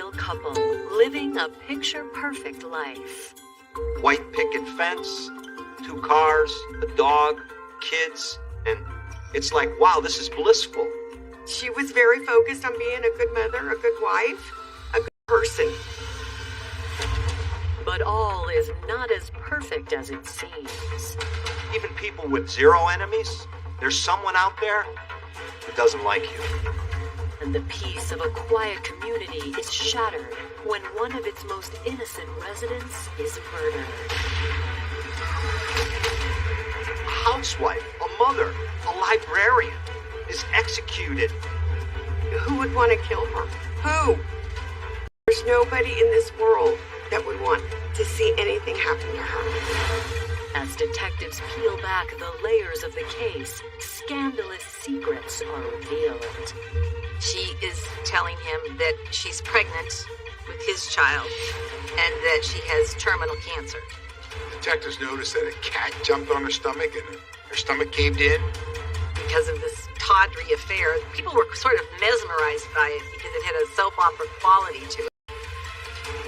ideal couple, living a picture-perfect life. White picket fence, 2 cars, a dog, kids, and it's like, wow, this is blissful. She was very focused on being a good mother, a good wife, a good person. But all is not as perfect as it seems. Even people with 0 enemies, there's someone out there who doesn't like you. And the peace of a quiet community is shattered when one of its most innocent residents is murdered. A housewife, a mother, a librarian is executed. Who would want to kill her? Who? There's nobody in this world that would want to see anything happen to her. As detectives peel back the layers of the case, scandalous secrets are revealed. She is telling him that she's pregnant with his child and that she has terminal cancer. Detectives noticed that a cat jumped on her stomach and her stomach caved in. Because of this tawdry affair, people were sort of mesmerized by it because it had a soap opera quality to it.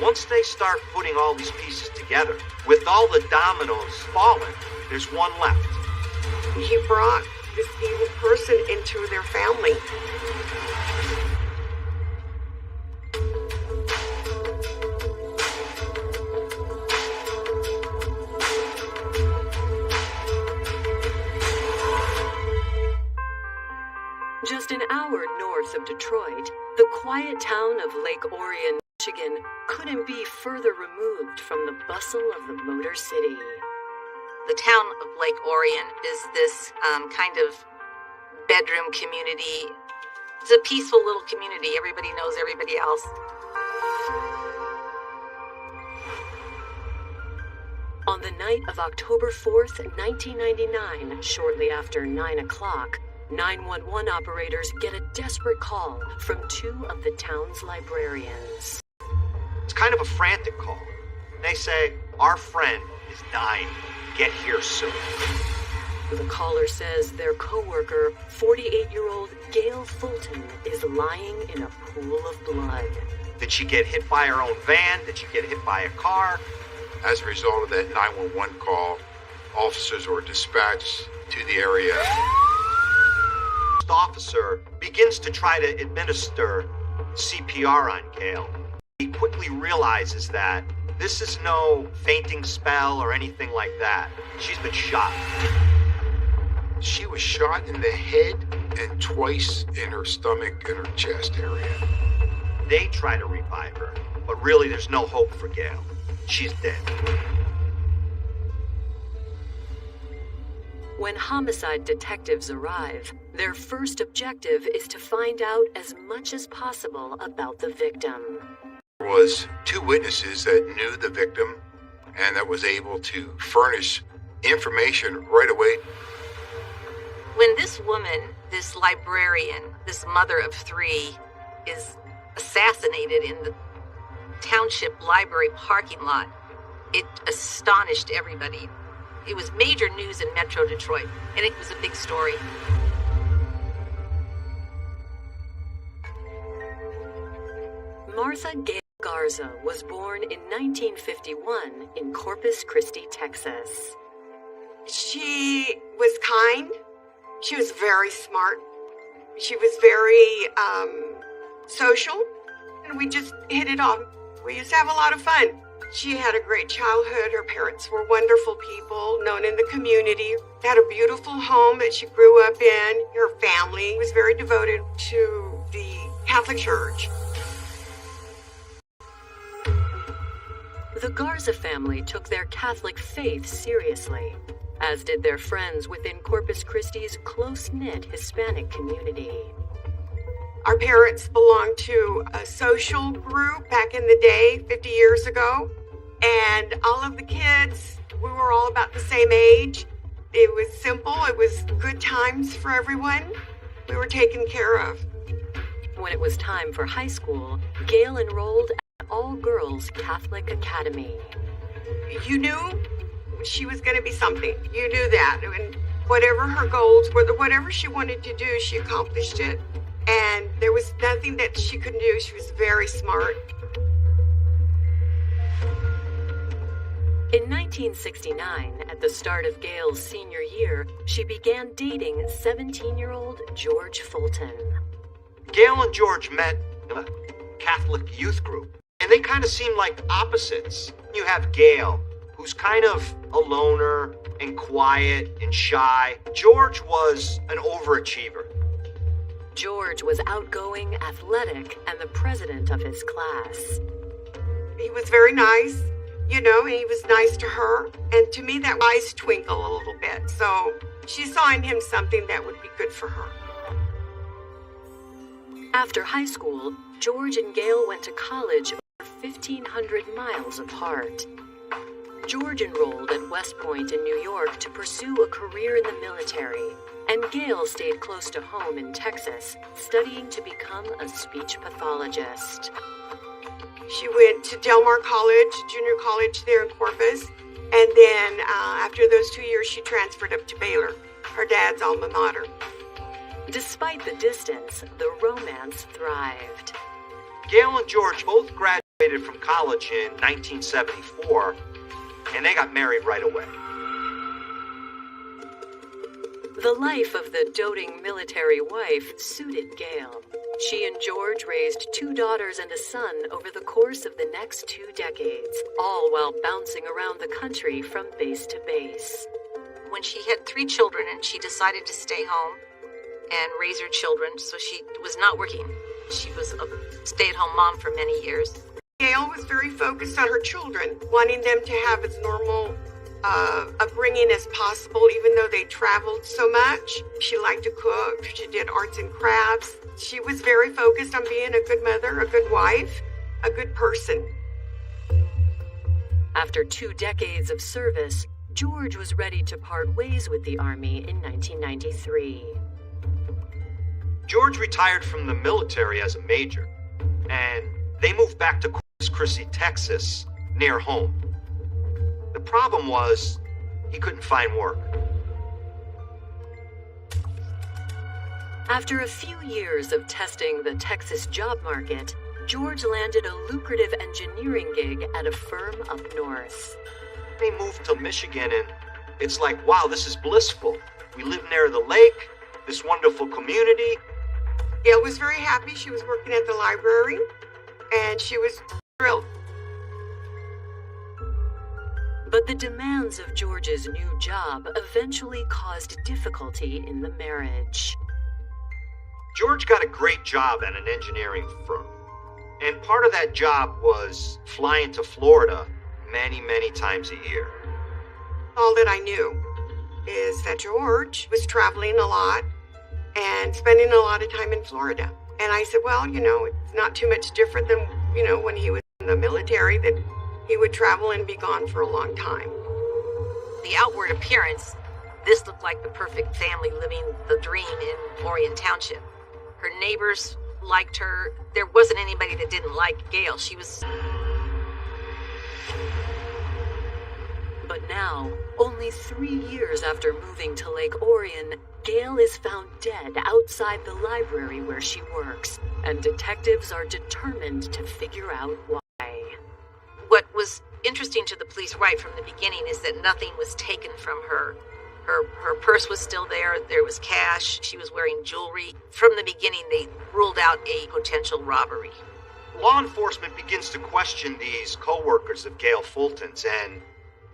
Once they start putting all these pieces together, with all the dominoes falling, there's one left. He brought this evil person into their family. Just an hour north of Detroit, the quiet town of Lake Orion, Michigan, couldn't be further removed from the bustle of the Motor City. The town of Lake Orion is this kind of bedroom community. It's a peaceful little community. Everybody knows everybody else. On the night of October 4th, 1999, shortly after 9 o'clock, 911 operators get a desperate call from 2 of the town's librarians. It's kind of a frantic call. They say, our friend is dying. Get here soon. The caller says their coworker, 48-year-old Gail Fulton, is lying in a pool of blood. Did she get hit by her own van? Did she get hit by a car? As a result of that 911 call, officers were dispatched to the area. The officer begins to try to administer CPR on Gail. He quickly realizes that this is no fainting spell or anything like that. She's been shot. She was shot in the head and twice in her stomach and her chest area. They try to revive her, but really there's no hope for Gail. She's dead. When homicide detectives arrive, their first objective is to find out as much as possible about the victim. There was 2 witnesses that knew the victim and that was able to furnish information right away. When this woman, this librarian, this mother of 3, is assassinated in the township library parking lot, it astonished everybody. It was major news in Metro Detroit, and it was a big story. Martha Gail Garza was born in 1951 in Corpus Christi, Texas. She was kind. She was very smart. She was very social, and we just hit it off. We used to have a lot of fun. She had a great childhood. Her parents were wonderful people, known in the community. They had a beautiful home that she grew up in. Her family was very devoted to the Catholic Church. The Garza family took their Catholic faith seriously, as did their friends within Corpus Christi's close-knit Hispanic community. Our parents belonged to a social group back in the day, 50 years ago, and all of the kids, we were all about the same age. It was simple. It was good times for everyone. We were taken care of. When it was time for high school, Gail enrolled at all-girls Catholic Academy. You knew she was going to be something. You knew that. And whatever her goals were, whatever she wanted to do, she accomplished it. And there was nothing that she couldn't do. She was very smart. In 1969, at the start of Gail's senior year, she began dating 17-year-old George Fulton. Gail and George met in a Catholic youth group, and they kind of seemed like opposites. You have Gail, who's kind of a loner and quiet and shy. George was an overachiever. George was outgoing, athletic, and the president of his class. He was very nice, you know, and he was nice to her. And to me, that eyes twinkle a little bit. So she saw in him something that would be good for her. After high school, George and Gail went to college over 1,500 miles apart. George enrolled at West Point in New York to pursue a career in the military, and Gail stayed close to home in Texas, studying to become a speech pathologist. She went to Del Mar College, junior college there in Corpus, and then after those 2 years, she transferred up to Baylor, her dad's alma mater. Despite the distance, the romance thrived. Gail and George both graduated from college in 1974, and they got married right away. The life of the doting military wife suited Gail. She and George raised 2 daughters and a son over the course of the next 2 decades, all while bouncing around the country from base to base. When she had 3 children, and she decided to stay home and raise her children, so she was not working. She was a stay-at-home mom for many years. Gail was very focused on her children, wanting them to have as normal upbringing as possible, even though they traveled so much. She liked to cook. She did arts and crafts. She was very focused on being a good mother, a good wife, a good person. After 2 decades of service, George was ready to part ways with the Army in 1993. George retired from the military as a major, and they moved back to Corpus Christi, Texas, near home. The problem was, he couldn't find work. After a few years of testing the Texas job market, George landed a lucrative engineering gig at a firm up north. They moved to Michigan, and it's like, wow, this is blissful. We live near the lake, this wonderful community. Gail was very happy. She was working at the library, and she was thrilled. But the demands of George's new job eventually caused difficulty in the marriage. George got a great job at an engineering firm, and part of that job was flying to Florida many, many times a year. All that I knew is that George was traveling a lot and spending a lot of time in Florida. And I said, well, you know, it's not too much different than, you know, when he was in the military, that he would travel and be gone for a long time. The outward appearance, this looked like the perfect family living the dream in Orion Township. Her neighbors liked her. There wasn't anybody that didn't like Gail. She was... But now, only 3 years after moving to Lake Orion, Gail is found dead outside the library where she works, and detectives are determined to figure out why. What was interesting to the police right from the beginning is that nothing was taken from her. Her purse was still there. There was cash. She was wearing jewelry. From the beginning, they ruled out a potential robbery. Law enforcement begins to question these co-workers of Gail Fulton's, and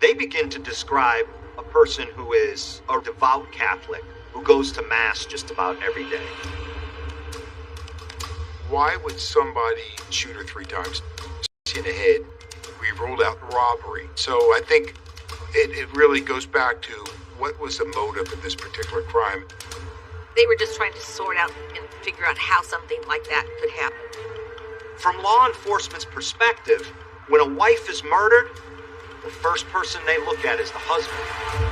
they begin to describe a person who is a devout Catholic who goes to Mass just about every day. Why would somebody shoot her 3 times in the head? We ruled out robbery. So I think it really goes back to what was the motive of this particular crime. They were just trying to sort out and figure out how something like that could happen. From law enforcement's perspective, when a wife is murdered, the first person they look at is the husband.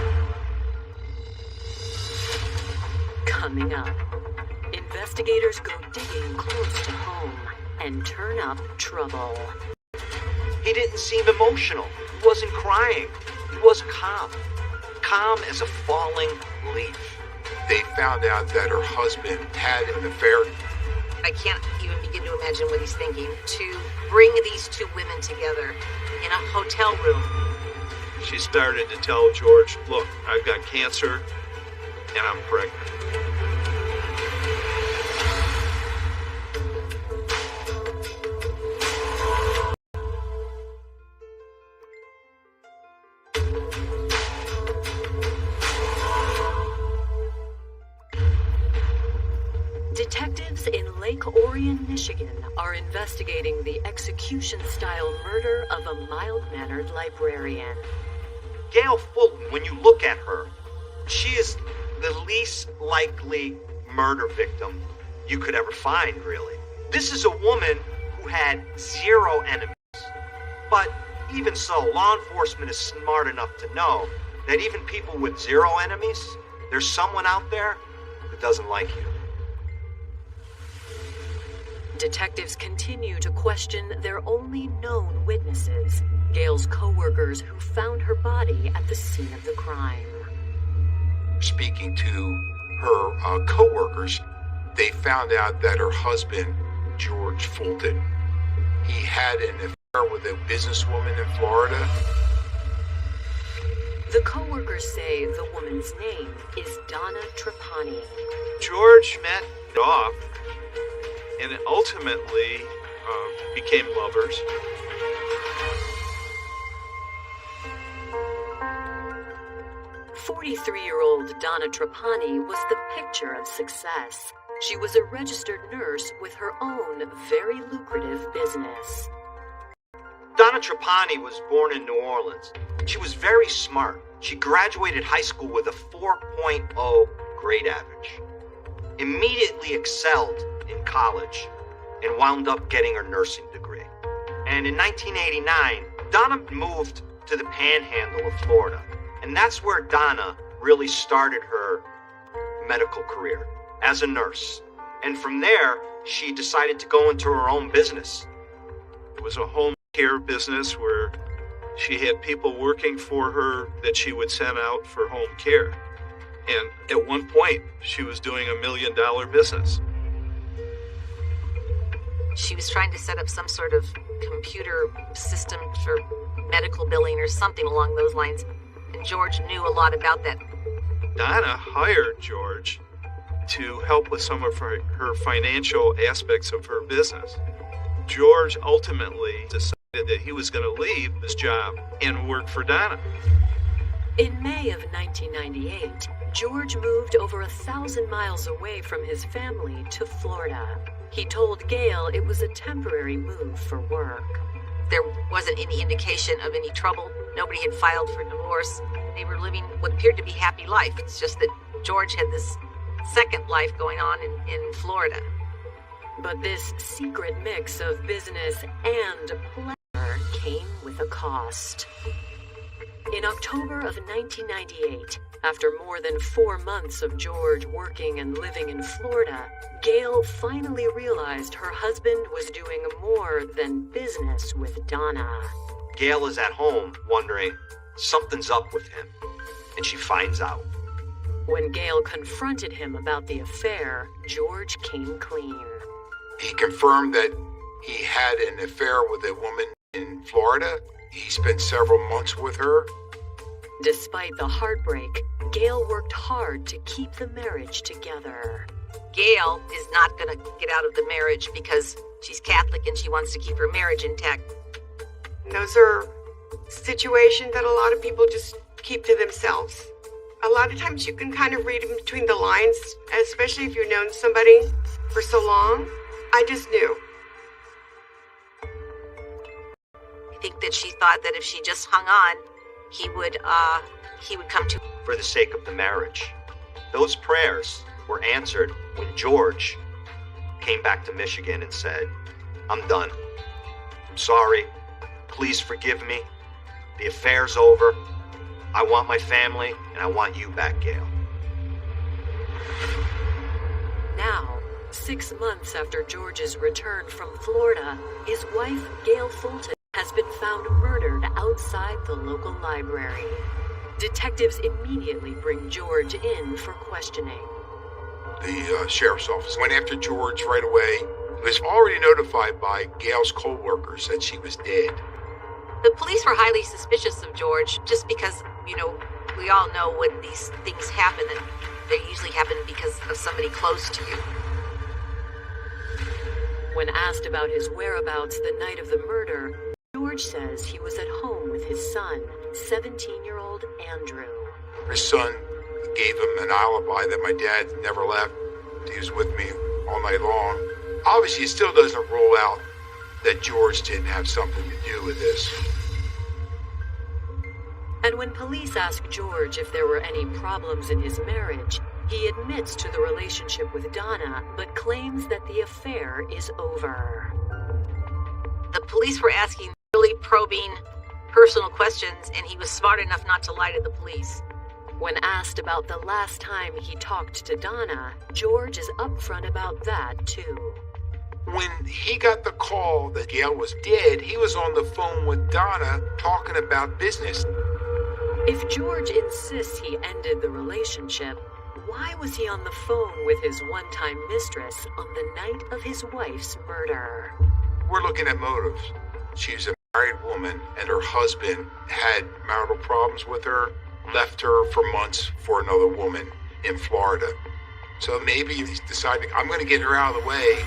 Coming up, investigators go digging close to home and turn up trouble. He didn't seem emotional. He wasn't crying. He was calm. Calm as a falling leaf. They found out that her husband had an affair. I can't even begin to imagine what he's thinking. To bring these 2 women together in a hotel room she started to tell George, look, I've got cancer and I'm pregnant. Detectives in Lake Orion, Michigan are investigating the execution-style murder of a mild-mannered librarian. Gail Fulton, when you look at her, she is the least likely murder victim you could ever find, really. This is a woman who had 0 enemies. But even so, law enforcement is smart enough to know that even people with 0 enemies, there's someone out there who doesn't like you. Detectives continue to question their only known witnesses, Gail's co-workers who found her body at the scene of the crime. Speaking to her co-workers, they found out that her husband, George Fulton, he had an affair with a businesswoman in Florida. The co-workers say the woman's name is Donna Trapani. George met off and ultimately became lovers. "43-year-old Donna Trapani was the picture of success. She was a registered nurse with her own very lucrative business. Donna Trapani was born in New Orleans. She was very smart. She graduated high school with a 4.0 grade average. Immediately excelled in college and wound up getting her nursing degree. And in 1989, Donna moved to the panhandle of Florida. And that's where Donna really started her medical career as a nurse. And from there, she decided to go into her own business. It was a home care business where she had people working for her that she would send out for home care. And at one point, she was doing $1 million business. She was trying to set up some sort of computer system for medical billing or something along those lines. And George knew a lot about that. Donna hired George to help with some of her financial aspects of her business. George ultimately decided that he was going to leave his job and work for Donna. In May of 1998, George moved over 1,000 miles away from his family to Florida. He told Gail it was a temporary move for work. There wasn't any indication of any trouble. Nobody had filed for divorce. They were living what appeared to be a happy life. It's just that George had this second life going on in Florida. But this secret mix of business and pleasure came with a cost. In October of 1998, after more than 4 months of George working and living in Florida, Gail finally realized her husband was doing more than business with Donna. Gail is at home wondering, something's up with him. And she finds out. When Gail confronted him about the affair, George came clean. He confirmed that he had an affair with a woman in Florida. He spent several months with her. Despite the heartbreak, Gail worked hard to keep the marriage together. Gail is not going to get out of the marriage because she's Catholic and she wants to keep her marriage intact. Those are situations that a lot of people just keep to themselves. A lot of times you can kind of read in between the lines, especially if you've known somebody for so long. I just knew. I think that she thought that if she just hung on, he would come to. For the sake of the marriage. Those prayers were answered when George came back to Michigan and said, I'm done. I'm sorry. Please forgive me. The affair's over. I want my family, and I want you back, Gail. Now, 6 months after George's return from Florida, his wife, Gail Fulton, has been found murdered outside the local library. Detectives immediately bring George in for questioning. The sheriff's office went after George right away. He was already notified by Gail's co-workers that she was dead. The police were highly suspicious of George just because, we all know when these things happen, and they usually happen because of somebody close to you. When asked about his whereabouts the night of the murder, George says he was at home with his son, 17-year-old Andrew. His son gave him an alibi that my dad never left. He was with me all night long. Obviously, it still doesn't rule out that George didn't have something to do with this. And when police ask George if there were any problems in his marriage, he admits to the relationship with Donna, but claims that the affair is over. The police were asking really probing, personal questions, and he was smart enough not to lie to the police. When asked about the last time he talked to Donna, George is upfront about that, too. When he got the call that Gail was dead, he was on the phone with Donna talking about business. If George insists he ended the relationship, why was he on the phone with his one-time mistress on the night of his wife's murder? We're looking at motives. She's a married woman, and her husband had marital problems with her, left her for months for another woman in Florida. So maybe he's deciding, I'm going to get her out of the way.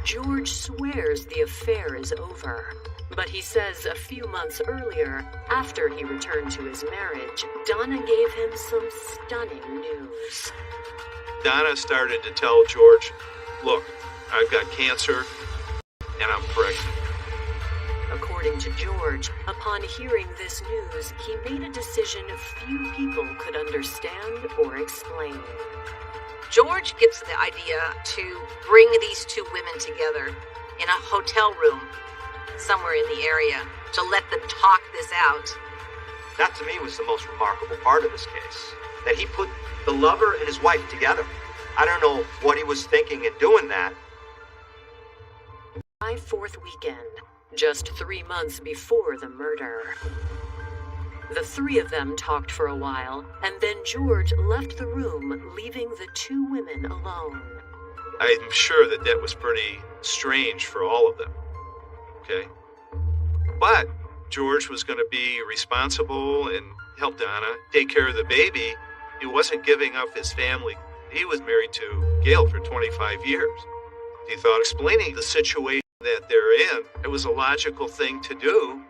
George swears the affair is over, but he says a few months earlier, after he returned to his marriage, Donna gave him some stunning news. Donna started to tell George, look, I've got cancer and I'm pregnant. According to George, upon hearing this news, he made a decision few people could understand or explain. George gets the idea to bring these two women together in a hotel room somewhere in the area to let them talk this out. That to me was the most remarkable part of this case, that he put the lover and his wife together. I don't know what he was thinking in doing that. July 4th weekend, just 3 months before the murder. The three of them talked for a while, and then George left the room, leaving the two women alone. I'm sure that was pretty strange for all of them. Okay? But George was going to be responsible and help Donna take care of the baby. He wasn't giving up his family. He was married to Gail for 25 years. He thought explaining the situation that they're in, it was a logical thing to do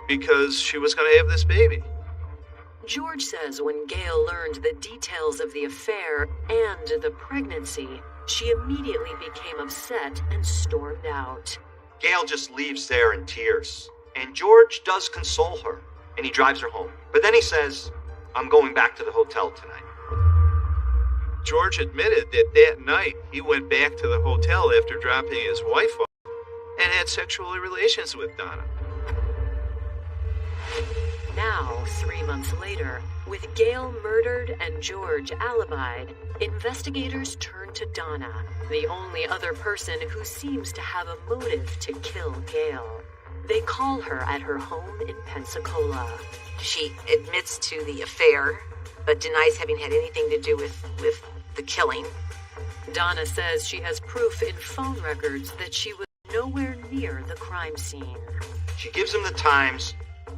because she was going to have this baby. George says when Gail learned the details of the affair and the pregnancy, she immediately became upset and stormed out. Gail just leaves there in tears, and George does console her, and he drives her home. But then he says, I'm going back to the hotel tonight. George admitted that night he went back to the hotel after dropping his wife off and had sexual relations with Donna. Now, 3 months later, with Gail murdered and George alibied, investigators turn to Donna, the only other person who seems to have a motive to kill Gail. They call her at her home in Pensacola. She admits to the affair, but denies having had anything to do with the killing. Donna says she has proof in phone records that she was nowhere near the crime scene. She gives him the times.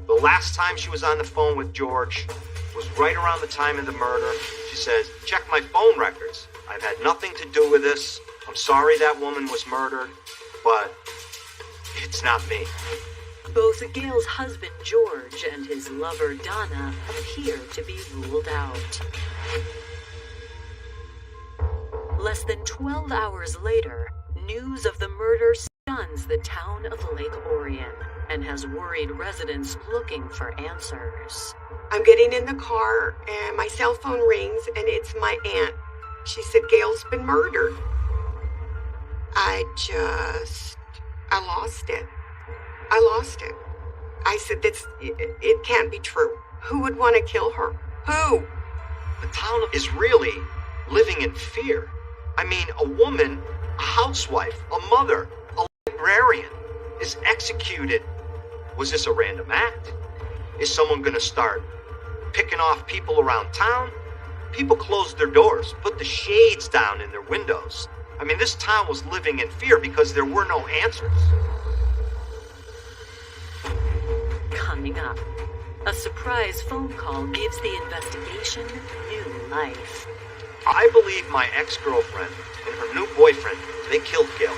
The last time she was on the phone with George was right around the time of the murder. She says, check my phone records. I've had nothing to do with this. I'm sorry that woman was murdered, but it's not me. Both Gail's husband George and his lover Donna appear to be ruled out. Less than 12 hours later, news of the murder stuns the town of Lake Orion and has worried residents looking for answers. I'm getting in the car and my cell phone rings and it's my aunt. She said Gail's been murdered. I lost it. I said, it can't be true. Who would want to kill her? Who? The town is really living in fear. I mean, a woman, a housewife, a mother, a librarian is executed. Was this a random act? Is someone going to start picking off people around town? People closed their doors, put the shades down in their windows. I mean, this town was living in fear because there were no answers. coming up. A surprise phone call gives the investigation new life. I believe my ex-girlfriend and her new boyfriend, they killed Gail.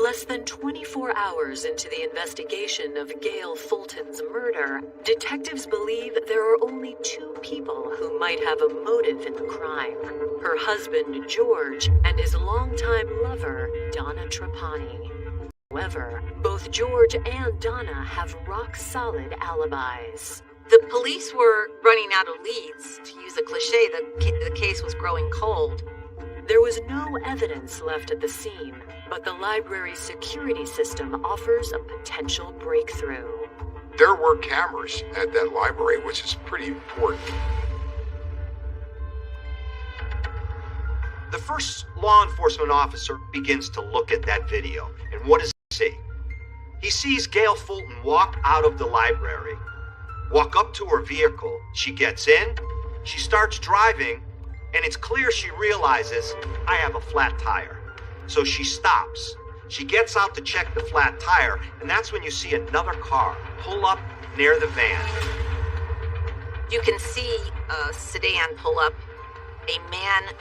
Less than 24 hours into the investigation of Gail Fulton's murder, detectives believe there are only two people who might have a motive in the crime: her husband, George, and his longtime lover, Donna Trapani. However, both George and Donna have rock-solid alibis. The police were running out of leads. To use a cliche, the case was growing cold. There was no evidence left at the scene, but the library's security system offers a potential breakthrough. There were cameras at that library, which is pretty important. The first law enforcement officer begins to look at that video, and what does he see? He sees Gail Fulton walk out of the library, walk up to her vehicle. She gets in, she starts driving, and it's clear she realizes, I have a flat tire. So she stops. She gets out to check the flat tire, and that's when you see another car pull up near the van. You can see a sedan pull up. A man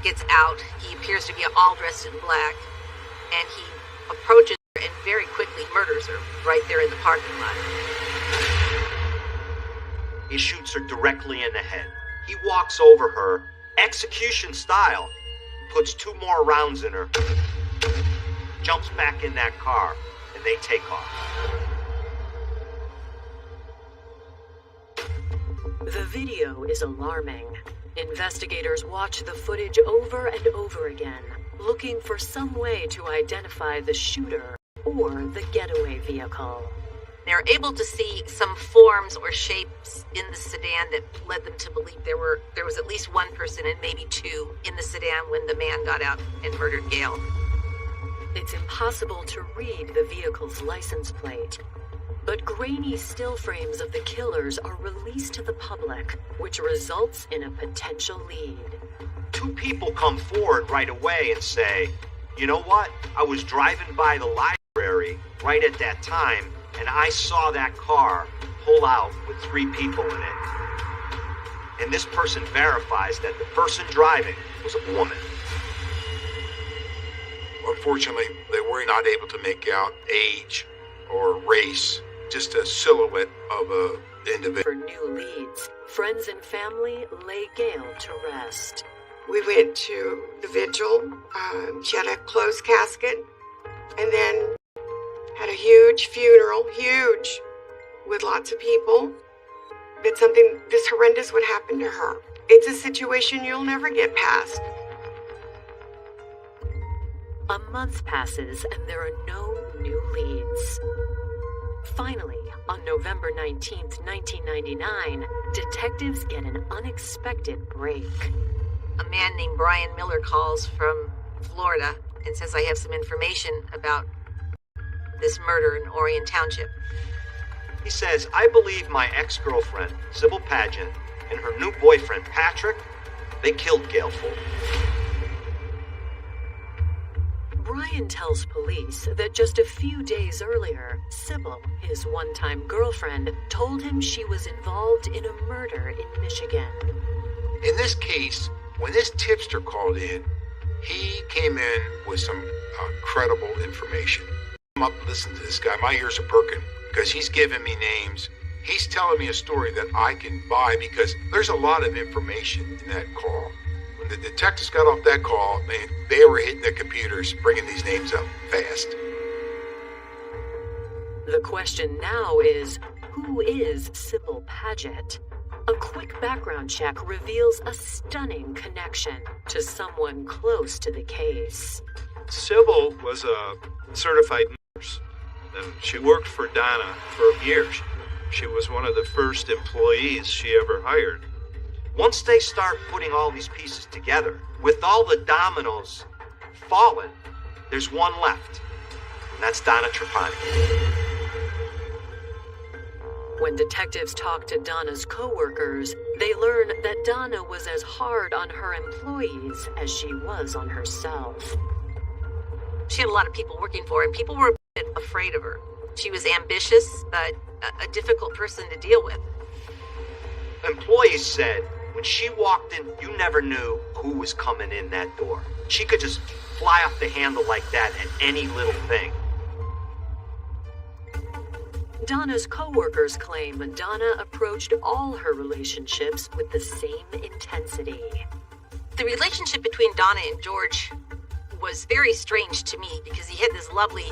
gets out. He appears to be all dressed in black, and he approaches her and very quickly murders her right there in the parking lot. He shoots her directly in the head. He walks over her, execution style, puts 2 more rounds in her, jumps back in that car, and they take off. The video is alarming. Investigators watch the footage over and over again, looking for some way to identify the shooter or the getaway vehicle. They're able to see some forms or shapes in the sedan that led them to believe there was at least one person and maybe 2 in the sedan when the man got out and murdered Gail. It's impossible to read the vehicle's license plate, but grainy still frames of the killers are released to the public, which results in a potential lead. 2 people come forward right away and say, you know what? I was driving by the library right at that time, and I saw that car pull out with 3 people in it. And this person verifies that the person driving was a woman. Unfortunately, they were not able to make out age or race, just a silhouette of an individual. For new leads, friends and family lay Gail to rest. We went to the vigil. She had a closed casket, and then had a huge funeral, huge, with lots of people. That something this horrendous would happen to her. It's a situation you'll never get past. A month passes and there are no new leads. Finally, on November 19th, 1999, detectives get an unexpected break. A man named Brian Miller calls from Florida and says, I have some information about this murder in Orion Township. He says, I believe my ex-girlfriend, Sybil Pageant, and her new boyfriend, Patrick, they killed Gail Fulton. Brian tells police that just a few days earlier, Sybil, his one-time girlfriend, told him she was involved in a murder in Michigan. In this case, when this tipster called in, he came in with some credible information. I'm up and listen to this guy. My ears are perking because he's giving me names. He's telling me a story that I can buy because there's a lot of information in that call. When the detectives got off that call, man, they were hitting their computers, bringing these names up fast. The question now is, who is Sybil Pageant? A quick background check reveals a stunning connection to someone close to the case. Sybil was a certified nurse, and she worked for Donna for years. She was one of the first employees she ever hired. Once they start putting all these pieces together, with all the dominoes fallen, there's one left, and that's Donna Trapani. When detectives talked to Donna's co-workers, they learned that Donna was as hard on her employees as she was on herself. She had a lot of people working for her, and people were a bit afraid of her. She was ambitious, but a difficult person to deal with. Employees said when she walked in, you never knew who was coming in that door. She could just fly off the handle like that at any little thing. Donna's co-workers claim Donna approached all her relationships with the same intensity. The relationship between Donna and George was very strange to me because he had this lovely,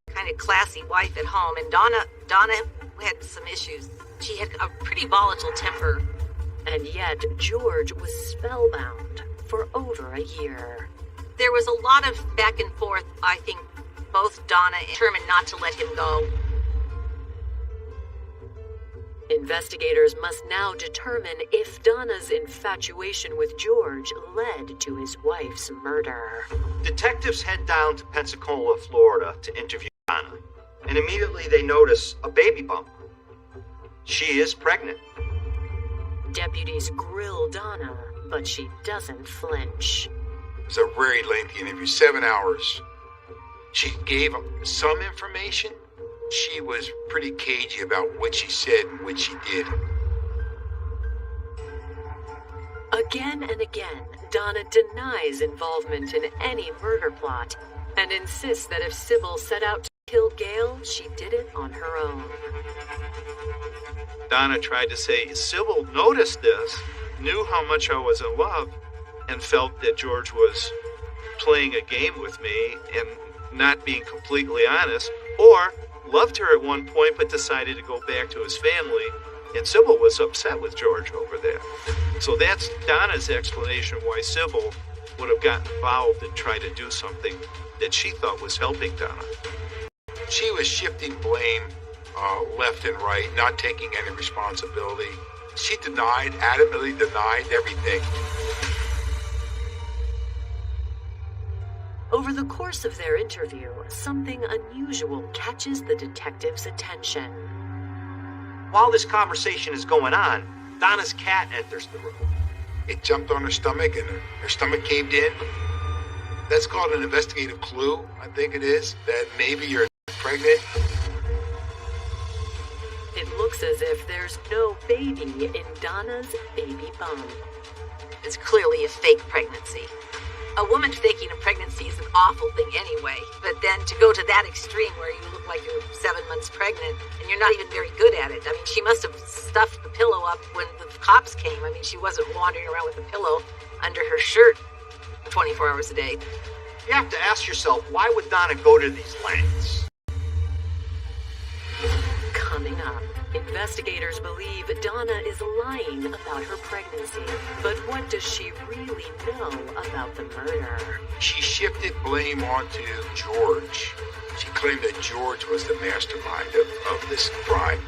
kind of classy wife at home, and Donna had some issues. She had a pretty volatile temper. And yet, George was spellbound for over a year. There was a lot of back and forth. I think both Donna determined not to let him go. Investigators must now determine if Donna's infatuation with George led to his wife's murder. Detectives head down to Pensacola, Florida to interview Donna, and immediately they notice a baby bump. She is pregnant. Deputies grill Donna, but she doesn't flinch. It was a very lengthy interview, 7 hours. She gave some information. She was pretty cagey about what she said and what she did. Again and again, Donna denies involvement in any murder plot and insists that if Sybil set out to kill Gail, she did it on her own. Donna tried to say, Sybil noticed this, knew how much I was in love, and felt that George was playing a game with me and not being completely honest, or loved her at one point but decided to go back to his family, and Sybil was upset with George over that. So that's Donna's explanation why Sybil would have gotten involved and tried to do something that she thought was helping Donna. She was shifting blame left and right, not taking any responsibility. She adamantly denied everything. Over the course of their interview, something unusual catches the detective's attention. While this conversation is going on, Donna's cat enters the room. It jumped on her stomach and her stomach caved in. That's called an investigative clue, I think it is, that maybe you're pregnant. It looks as if there's no baby in Donna's baby bump. It's clearly a fake pregnancy. A woman faking a pregnancy is an awful thing anyway, but then to go to that extreme where you look like you're 7 months pregnant and you're not even very good at it. I mean, she must have stuffed the pillow up when the cops came. I mean, she wasn't wandering around with a pillow under her shirt 24 hours a day. You have to ask yourself, why would Donna go to these lengths? Coming up, investigators believe Donna is lying about her pregnancy. But what does she really know about the murder? She shifted blame onto George. She claimed that George was the mastermind of this crime.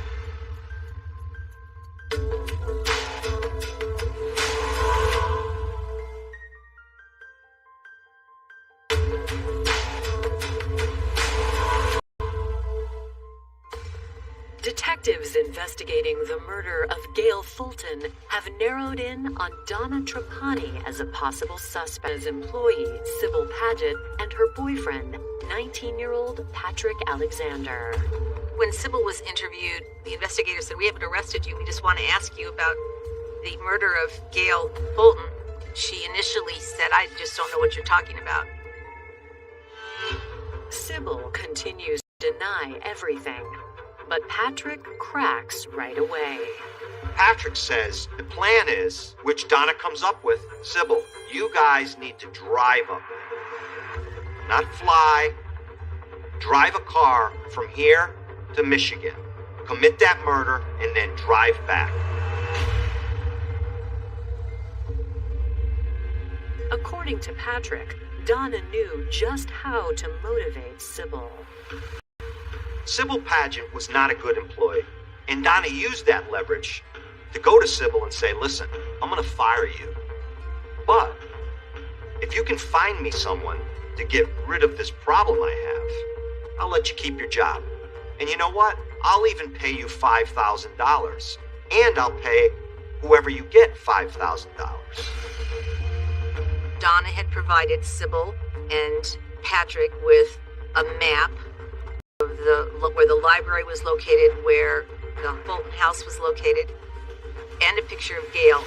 Detectives investigating the murder of Gail Fulton have narrowed in on Donna Trapani as a possible suspect as employee Sybil Paget and her boyfriend, 19-year-old Patrick Alexander. When Sybil was interviewed, the investigator said, "We haven't arrested you. We just want to ask you about the murder of Gail Fulton." She initially said, "I just don't know what you're talking about." Sybil continues to deny everything, but Patrick cracks right away. Patrick says the plan is, which Donna comes up with, Sybil, you guys need to drive up there. Not fly. Drive a car from here to Michigan. Commit that murder and then drive back. According to Patrick, Donna knew just how to motivate Sybil. Sybil Paget was not a good employee, and Donna used that leverage to go to Sybil and say, listen, I'm going to fire you. But if you can find me someone to get rid of this problem I have, I'll let you keep your job. And you know what? I'll even pay you $5,000. And I'll pay whoever you get $5,000. Donna had provided Sybil and Patrick with a map of where the library was located, where the Fulton house was located, and a picture of Gail.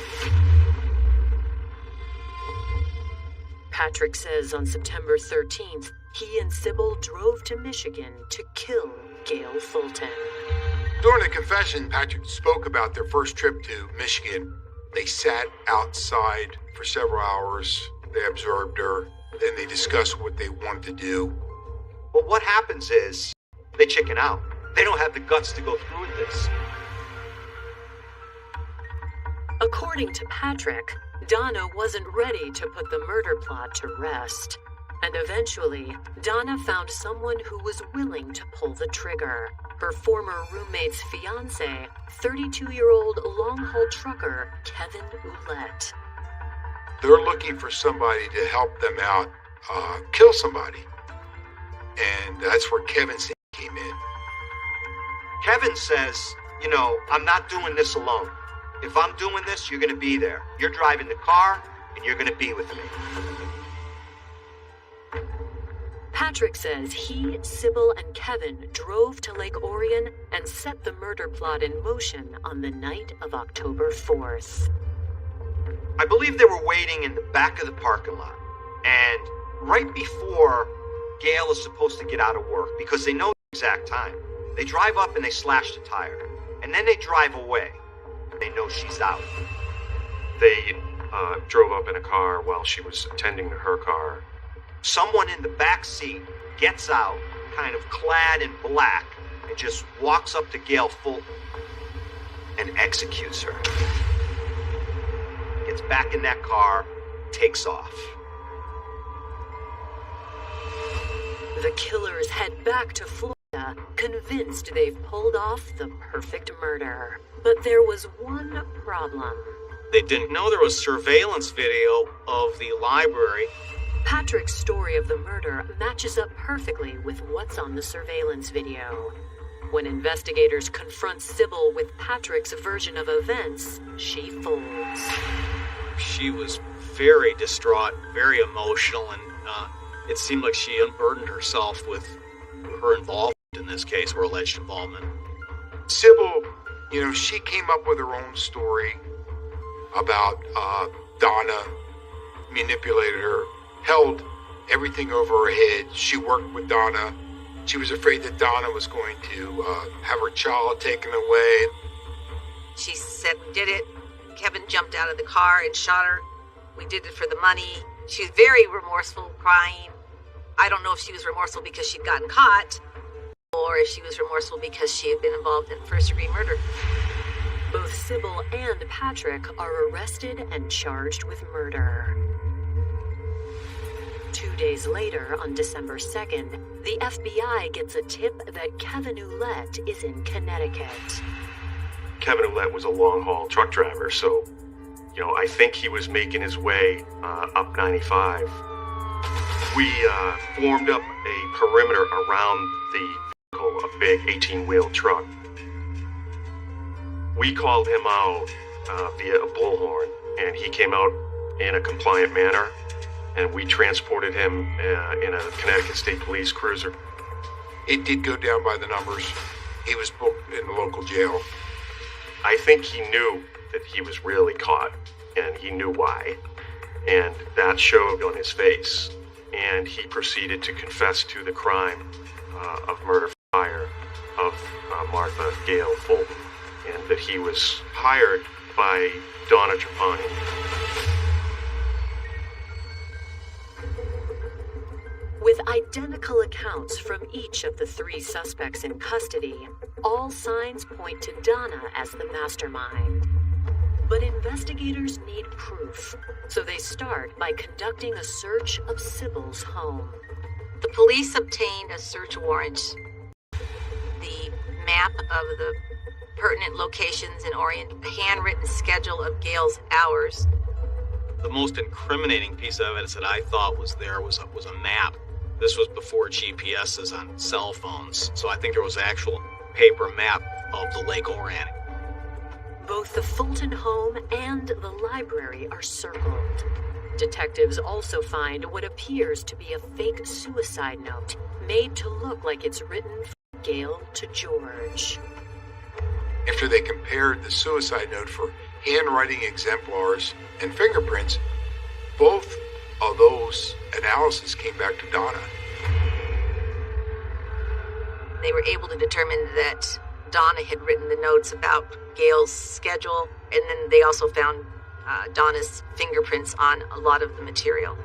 Patrick says on September 13th, he and Sybil drove to Michigan to kill Gail Fulton. During the confession, Patrick spoke about their first trip to Michigan. They sat outside for several hours. They observed her. Then they discussed what they wanted to do. But what happens is they chicken out. They don't have the guts to go through with this. According to Patrick, Donna wasn't ready to put the murder plot to rest. And eventually, Donna found someone who was willing to pull the trigger. Her former roommate's fiancé, 32-year-old long-haul trucker Kevin Ouellette. They're looking for somebody to help them out, kill somebody. And that's where Kevin came in. Kevin says, I'm not doing this alone. If I'm doing this, you're going to be there. You're driving the car, and you're going to be with me. Patrick says he, Sybil, and Kevin drove to Lake Orion and set the murder plot in motion on the night of October 4th. I believe they were waiting in the back of the parking lot. And right before Gail is supposed to get out of work, because they know the exact time, they drive up and they slash the tire. And then they drive away. They know she's out. They drove up in a car while she was attending to her car. Someone in the back seat gets out, kind of clad in black, and just walks up to Gail Fulton and executes her. Gets back in that car, takes off. The killers head back to Florida, convinced they've pulled off the perfect murder. But there was one problem. They didn't know there was surveillance video of the library. Patrick's story of the murder matches up perfectly with what's on the surveillance video. When investigators confront Sybil with Patrick's version of events, she folds. She was very distraught, very emotional, and it seemed like she unburdened herself with her involvement in this case, or alleged involvement. Sybil, she came up with her own story about Donna manipulated her, held everything over her head. She worked with Donna. She was afraid that Donna was going to have her child taken away. She said, "We did it." Kevin jumped out of the car and shot her. "We did it for the money." She was very remorseful, crying. I don't know if she was remorseful because she'd gotten caught, or if she was remorseful because she had been involved in first-degree murder. Both Sybil and Patrick are arrested and charged with murder. 2 days later, on December 2nd, the FBI gets a tip that Kevin Ouellette is in Connecticut. Kevin Ouellette was a long-haul truck driver, so, I think he was making his way up 95. We formed up a perimeter around the vehicle, a big 18-wheel truck. We called him out via a bullhorn, and he came out in a compliant manner, and we transported him in a Connecticut State Police cruiser. It did go down by the numbers. He was booked in the local jail. I think he knew that he was really caught, and he knew why. And that showed on his face. And he proceeded to confess to the crime of murder for hire of Martha Gail Fulton, and that he was hired by Donna Trapani. With identical accounts from each of the three suspects in custody, all signs point to Donna as the mastermind. But investigators need proof, so they start by conducting a search of Sybil's home. The police obtained a search warrant, the map of the pertinent locations in Orion, a handwritten schedule of Gail's hours. The most incriminating piece of evidence that I thought was there was a map. This was before GPSs on cell phones, so I think there was actual paper map of the Lake Oran. Both the Fulton home and the library are circled. Detectives also find what appears to be a fake suicide note made to look like it's written from Gail to George. After they compared the suicide note for handwriting exemplars and fingerprints, both of those analyses came back to Donna. They were able to determine that Donna had written the notes about Gail's schedule, and then they also found Donna's fingerprints on a lot of the material.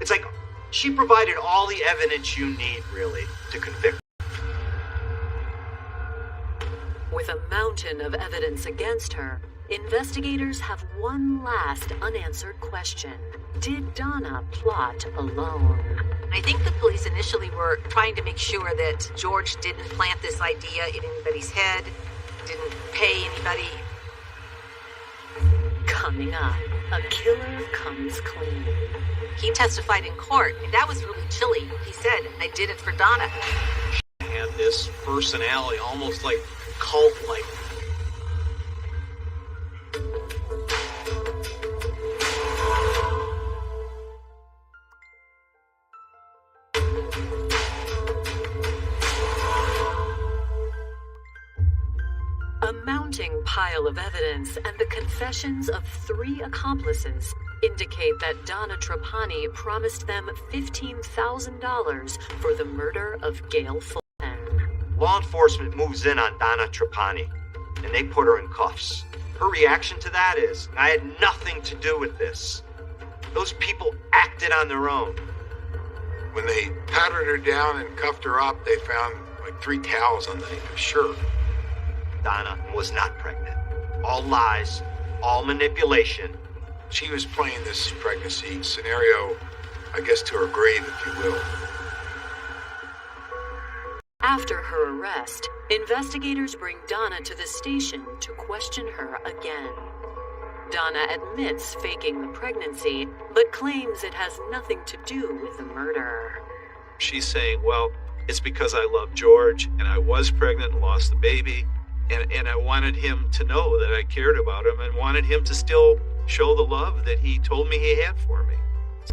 It's like she provided all the evidence you need, really, to convict. With a mountain of evidence against her, investigators have one last unanswered question. Did Donna plot alone? I think the police initially were trying to make sure that George didn't plant this idea in anybody's head, didn't pay anybody. Coming up, a killer comes clean. He testified in court, and that was really chilly. He said, "I did it for Donna." Had this personality, almost like cult-like. A mounting pile of evidence and the confessions of 3 accomplices indicate that Donna Trapani promised them $15,000 for the murder of Gail Fulton. Law enforcement moves in on Donna Trapani, and they put her in cuffs. Her reaction to that is, I had nothing to do with this. Those people acted on their own. When they patted her down and cuffed her up, they found like 3 towels on the shirt. Donna was not pregnant. All lies, all manipulation. She was playing this pregnancy scenario, I guess, to her grave, if you will. After her arrest, investigators bring Donna to the station to question her again. Donna admits faking the pregnancy, but claims it has nothing to do with the murder. She's saying, well, it's because I love George, and I was pregnant and lost the baby, and I wanted him to know that I cared about him and wanted him to still show the love that he told me he had for me.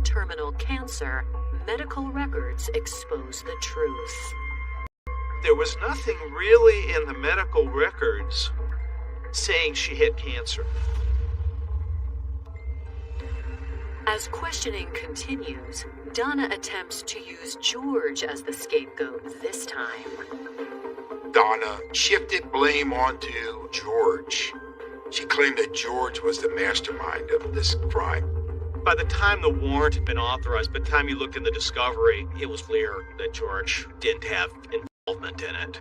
Terminal cancer, medical records expose the truth. There was nothing really in the medical records saying she had cancer. As questioning continues, Donna attempts to use George as the scapegoat this time. Donna shifted blame onto George. She claimed that George was the mastermind of this crime. By the time the warrant had been authorized, by the time you looked in the discovery, it was clear that George didn't have involvement in it.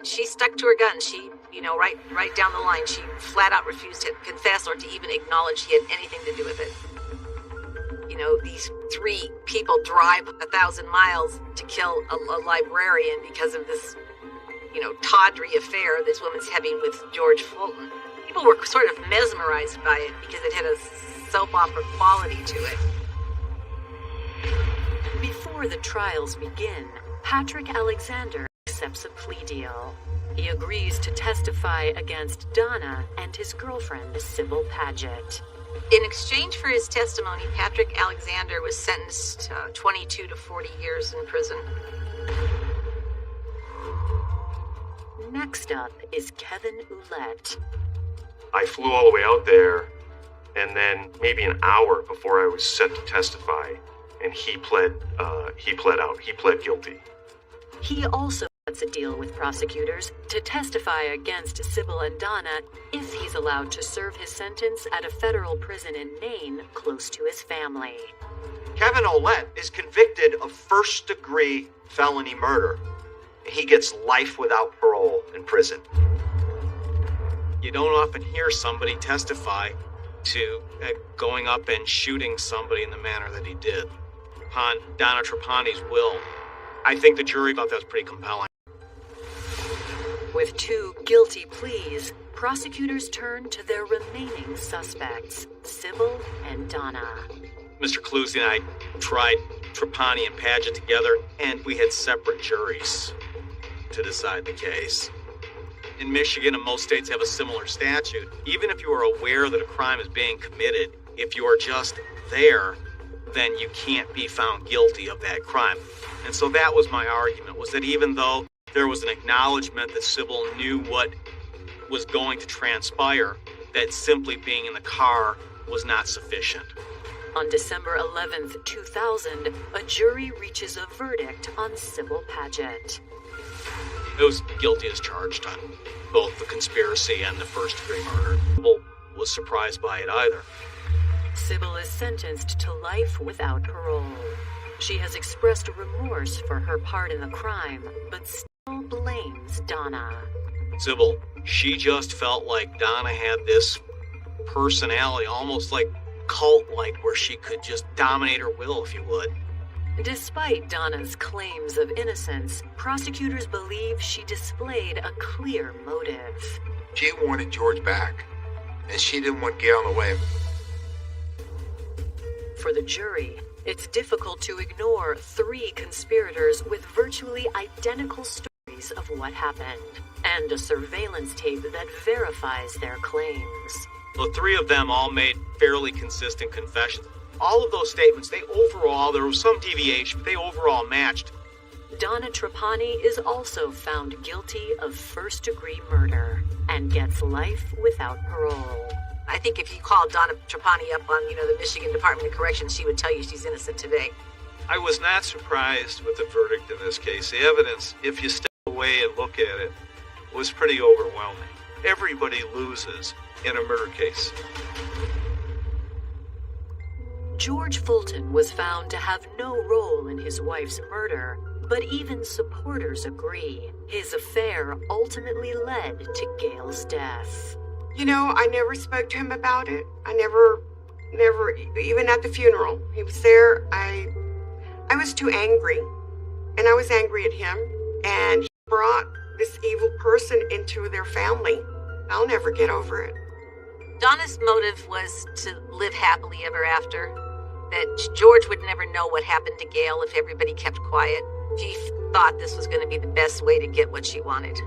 She stuck to her guns. She, right down the line, she flat out refused to confess or to even acknowledge he had anything to do with it. These 3 people drive 1,000 miles to kill a librarian because of this, tawdry affair this woman's having with George Fulton. People were sort of mesmerized by it because it had a soap opera quality to it. Before the trials begin, Patrick Alexander accepts a plea deal. He agrees to testify against Donna and his girlfriend, Sybil Paget. In exchange for his testimony, Patrick Alexander was sentenced to 22 to 40 years in prison. Next up is Kevin Ouellette. I flew all the way out there, and then maybe an hour before I was set to testify, and he pled guilty. He also cuts a deal with prosecutors to testify against Sybil and Donna if he's allowed to serve his sentence at a federal prison in Maine close to his family. Kevin Ouellette is convicted of first-degree felony murder. He gets life without parole in prison. You don't often hear somebody testify to going up and shooting somebody in the manner that he did upon Donna Trapani's will. I think the jury thought that was pretty compelling. With 2 guilty pleas, prosecutors turn to their remaining suspects, Sybil and Donna. Mr. Clusie and I tried Trapani and Paget together, and we had separate juries. to decide the case. In Michigan and most states have a similar statute. Even if you are aware that a crime is being committed, if you are just there, then you can't be found guilty of that crime. And so that was my argument, was that even though there was an acknowledgement that Sybil knew what was going to transpire, that simply being in the car was not sufficient. On December 11th, 2000, a jury reaches a verdict on Sybil Paget. It was guilty as charged on both the conspiracy and the first-degree murder. Sybil was surprised by it either. Sybil is sentenced to life without parole. She has expressed remorse for her part in the crime, but still blames Donna. Sybil, she just felt like Donna had this personality, almost like cult-like, where she could just dominate her will, if you would. Despite Donna's claims of innocence, prosecutors believe she displayed a clear motive. She wanted George back, and she didn't want Gail in the way. For the jury, it's difficult to ignore three conspirators with virtually identical stories of what happened, and a surveillance tape that verifies their claims. The three of them all made fairly consistent confessions. All of those statements, there was some deviation, but they overall matched. Donna Trapani is also found guilty of first-degree murder and gets life without parole. I think if you called Donna Trapani up on, the Michigan Department of Corrections, she would tell you she's innocent today. I was not surprised with the verdict in this case. The evidence, if you step away and look at it, was pretty overwhelming. Everybody loses in a murder case. George Fulton was found to have no role in his wife's murder, but even supporters agree. His affair ultimately led to Gail's death. I never spoke to him about it. I never, even at the funeral. He was there. I was too angry, and I was angry at him, and he brought this evil person into their family. I'll never get over it. Donna's motive was to live happily ever after. That George would never know what happened to Gail if everybody kept quiet. She thought this was going to be the best way to get what she wanted.